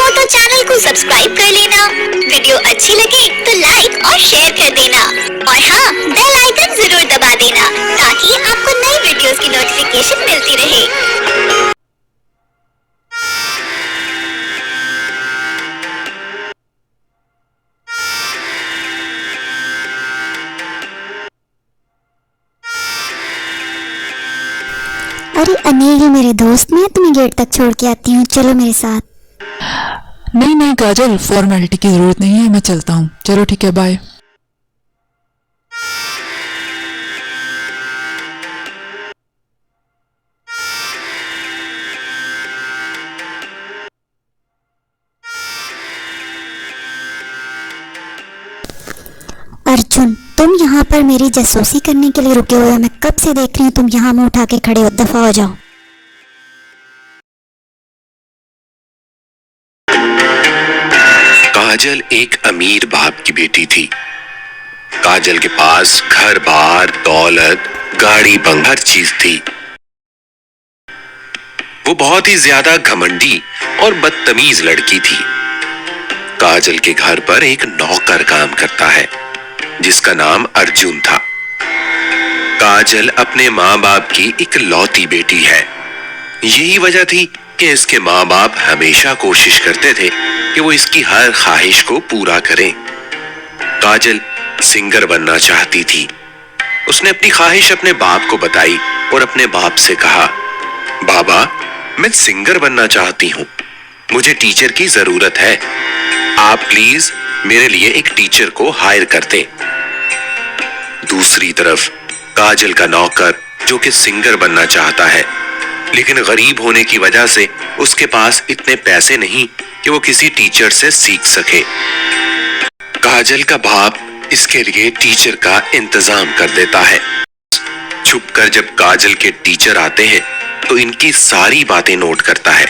हो तो चैनल को सब्सक्राइब कर लेना। वीडियो अच्छी लगे तो लाइक और शेयर कर देना और हाँ, बेल आइकन जरूर दबा देना ताकि आपको नई वीडियोस की नोटिफिकेशन मिलती रहे। अरे अनिल, मेरे दोस्त, मैं तुम्हें गेट तक छोड़ के आती हूँ, चलो मेरे साथ। नहीं नहीं काजल, फॉर्मेलिटी की जरूरत नहीं है, मैं चलता हूँ। चलो ठीक है, बाय। अर्जुन, तुम यहाँ पर मेरी जासूसी करने के लिए रुके हुए हो। मैं कब से देख रही हूँ तुम यहाँ मुंह उठा के खड़े हो। दफा हो जाओ। काजल एक अमीर बाप की बेटी थी। काजल के पास घर बार, दौलत, गाड़ी, बंगला, हर चीज थी। वो बहुत ही ज्यादा घमंडी और बदतमीज लड़की थी। काजल के घर पर एक नौकर काम करता है जिसका नाम अर्जुन था। काजल अपने माँ बाप की इकलौती बेटी है। यही वजह थी कि इसके माँ बाप हमेशा कोशिश करते थे कि वो इसकी हर ख्वाहिश को पूरा करें। काजल सिंगर बनना चाहती थी। उसने अपनी ख्वाहिश अपने बाप को बताई और अपने बाप से कहा, बाबा, मैं सिंगर बनना चाहती हूँ, मुझे टीचर की जरूरत है, आप प्लीज मेरे लिए एक टीचर को हायर कर दें। दूसरी तरफ काजल का नौकर, जो कि सिंगर बनना चाहता है, लेकिन गरीब होने की वजह से उसके पास इतने पैसे नहीं कि वो किसी टीचर से सीख सके। काजल का बाप इसके लिए टीचर का इंतजाम कर देता है। छुपकर जब काजल के टीचर आते हैं तो इनकी सारी बातें नोट करता है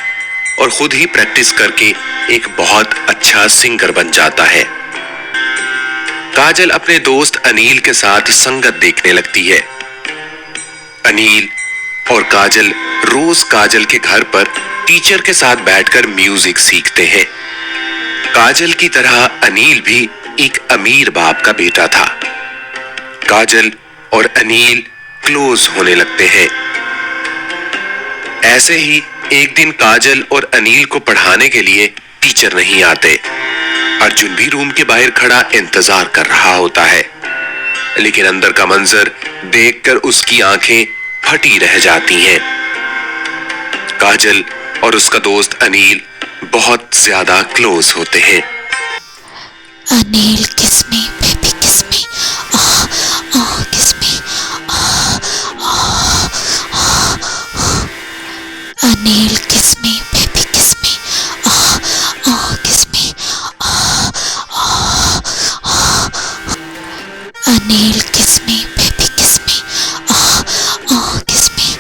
और खुद ही प्रैक्टिस करके एक बहुत अच्छा सिंगर बन जाता है। काजल अपने दोस्त अनिल के साथ संगत देखने लगती है। अनिल और काजल रोज काजल के घर पर टीचर के साथ बैठकर म्यूजिक सीखते हैं। काजल की तरह अनिल भी एक अमीर बाप का बेटा था। काजल और अनिल क्लोज होने लगते हैं। ऐसे ही एक दिन काजल और अनिल को पढ़ाने के लिए टीचर नहीं आते। अर्जुन भी रूम के बाहर खड़ा इंतजार कर रहा होता है, लेकिन अंदर का मंजर देखकर उसकी आंखें फटी रह जाती हैं। काजल और उसका दोस्त अनिल बहुत ज्यादा क्लोज होते हैं। अनिल किस में, बेबी किस में, किस में, अनिल किस में, बेबी किस में, किस में, अनिल किस में, बेबी किस में, किस में।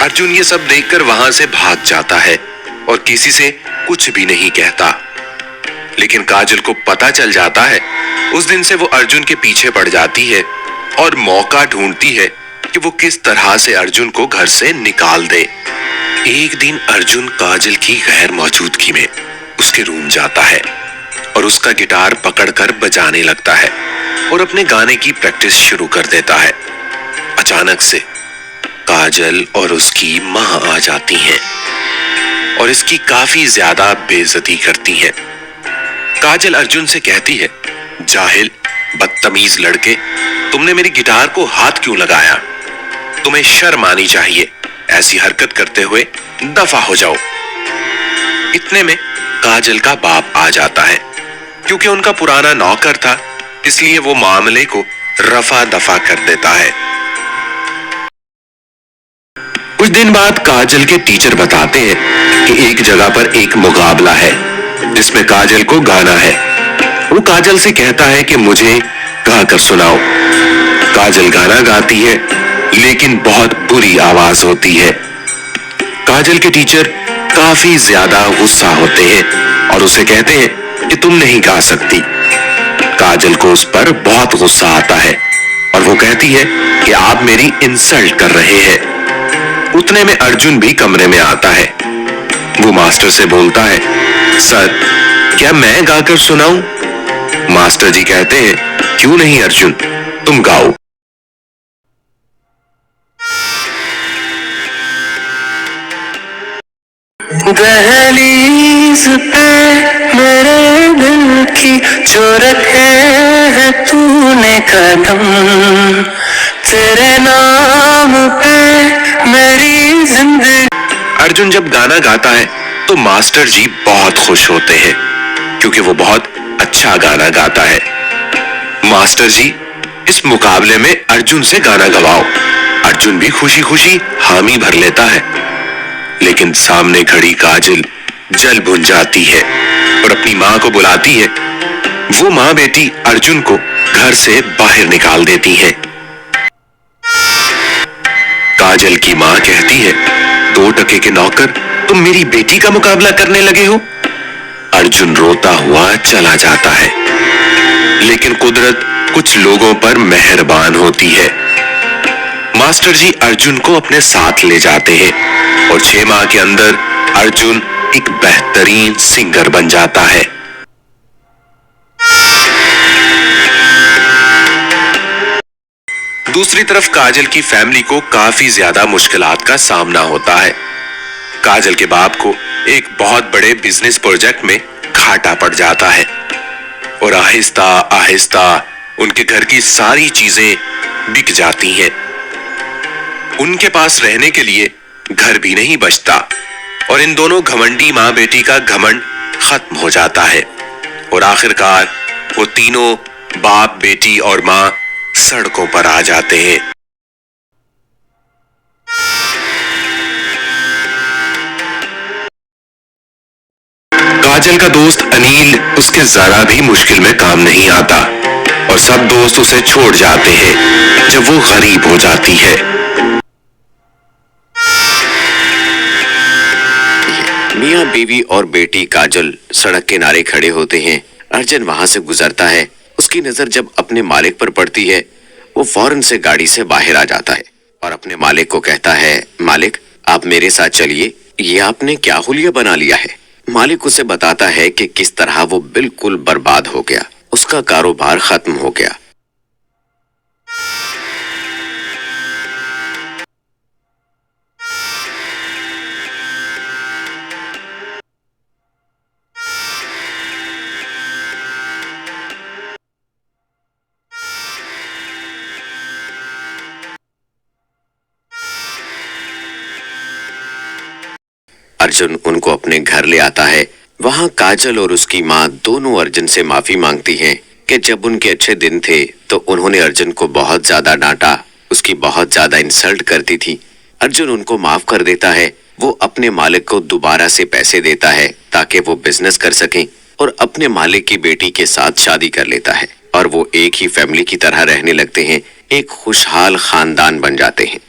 अर्जुन ये सब देखकर वहां से भाग जाता है और किसी से कुछ भी नहीं कहता। लेकिन काजल को पता चल जाता है। उस दिन से वो अर्जुन के पीछे पड़ जाती है और मौका ढूंढती है कि वो किस तरह से अर्जुन को घर से निकाल दे। एक दिन अर्जुन काजल की गैर मौजूदगी में उसके रूम जाता है और उसका गिटार पकड़कर बजाने लगता है और अपने गाने की प्रैक्टिस शुरू कर देता है। अचानक से काजल और उसकी माँ आ जाती हैं और इसकी काफी ज्यादा बेइज्जती करती हैं। काजल अर्जुन से कहती है, जाहिल, बदतमीज लड़के, तुमने मेरी गिटार को हाथ क्यों लगाया? तुम्हें शर्म आनी चाहिए, ऐसी हरकत करते हुए दफा हो जाओ। इतने में काजल का बाप आ जाता है। क्योंकि उनका पुराना नौकर था, इसलिए वो मामले को रफा दफा कर देता है। कुछ दिन बाद काजल के टीचर बताते हैं कि एक जगह पर एक मुकाबला है जिसमें काजल को गाना है। वो काजल से कहता है कि मुझे गा कर सुनाओ। काजल गाना गाती है, लेकिन बहुत बुरी आवाज होती है। काजल के टीचर काफी ज्यादा गुस्सा होते हैं और उसे कहते हैं कि तुम नहीं गा सकती। काजल को उस पर बहुत गुस्सा आता है और वो कहती है कि आप मेरी इंसल्ट कर रहे हैं। उतने में अर्जुन भी कमरे में आता है। वो मास्टर से बोलता है, सर क्या मैं गाकर सुनाऊं? मास्टर जी कहते हैं, क्यों नहीं अर्जुन, तुम गाओ। दहलीज पे मेरे दिल की जो रखे है तूने कदम, तेरे नाम पे मेरी जिंदगी। अर्जुन जब गाना गाता है तो मास्टर जी बहुत खुश होते हैं क्योंकि वो बहुत अच्छा गाना गाता है। मास्टर जी, इस मुकाबले में अर्जुन से गाना गवाओ। अर्जुन भी खुशी खुशी हामी भर लेता है, लेकिन सामने खड़ी काजल जल भुन जाती है और अपनी मां को बुलाती है। वो मां बेटी अर्जुन को घर से बाहर निकाल देती है। काजल की मां कहती है, 2 टके के नौकर, तुम मेरी बेटी का मुकाबला करने लगे हो। अर्जुन रोता हुआ चला जाता है, लेकिन कुदरत कुछ लोगों पर मेहरबान होती है। मास्टर जी अर्जुन को अपने साथ ले जाते हैं और 6 माह के अंदर अर्जुन एक बेहतरीन सिंगर बन जाता है। दूसरी तरफ काजल की फैमिली को काफी ज्यादा मुश्किलात का सामना होता है। काजल के बाप को एक बहुत बड़े बिजनेस प्रोजेक्ट में घाटा पड़ जाता है और आहिस्ता आहिस्ता उनके घर की सारी चीजें बिक जाती हैं। उनके पास रहने के लिए घर भी नहीं बचता और इन दोनों घमंडी मां बेटी का घमंड खत्म हो जाता है और आखिरकार वो तीनों, बाप, बेटी और मां, सड़कों पर आ जाते हैं। काजल का दोस्त अनिल उसके जरा भी मुश्किल में काम नहीं आता और सब दोस्त उसे छोड़ जाते हैं जब वो गरीब हो जाती है। मियां बीवी और बेटी काजल सड़क किनारे खड़े होते हैं। अर्जुन वहां से गुजरता है। उसकी नजर जब अपने मालिक पर पड़ती है, वो फौरन से गाड़ी से बाहर आ जाता है और अपने मालिक को कहता है, मालिक आप मेरे साथ चलिए, ये आपने क्या हुलिया बना लिया है। मालिक उसे बताता है कि किस तरह वो बिल्कुल बर्बाद हो गया, उसका कारोबार खत्म हो गया। अर्जुन उनको अपने घर ले आता है। वहां काजल और उसकी माँ दोनों अर्जुन से माफी मांगती हैं कि जब उनके अच्छे दिन थे तो उन्होंने अर्जुन को बहुत ज्यादा डांटा, उसकी बहुत ज्यादा इंसल्ट करती थी। अर्जुन उनको माफ कर देता है। वो अपने मालिक को दोबारा से पैसे देता है ताकि वो बिजनेस कर सकें और अपने मालिक की बेटी के साथ शादी कर लेता है और वो एक ही फैमिली की तरह रहने लगते हैं, एक खुशहाल खानदान बन जाते हैं।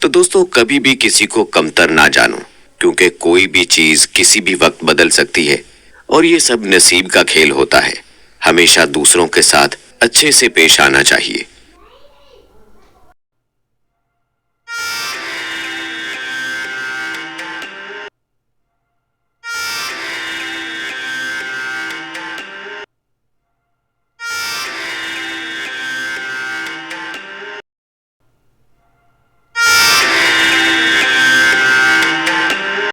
तो दोस्तों, कभी भी किसी को कमतर ना जानो, क्योंकि कोई भी चीज किसी भी वक्त बदल सकती है और ये सब नसीब का खेल होता है। हमेशा दूसरों के साथ अच्छे से पेश आना चाहिए।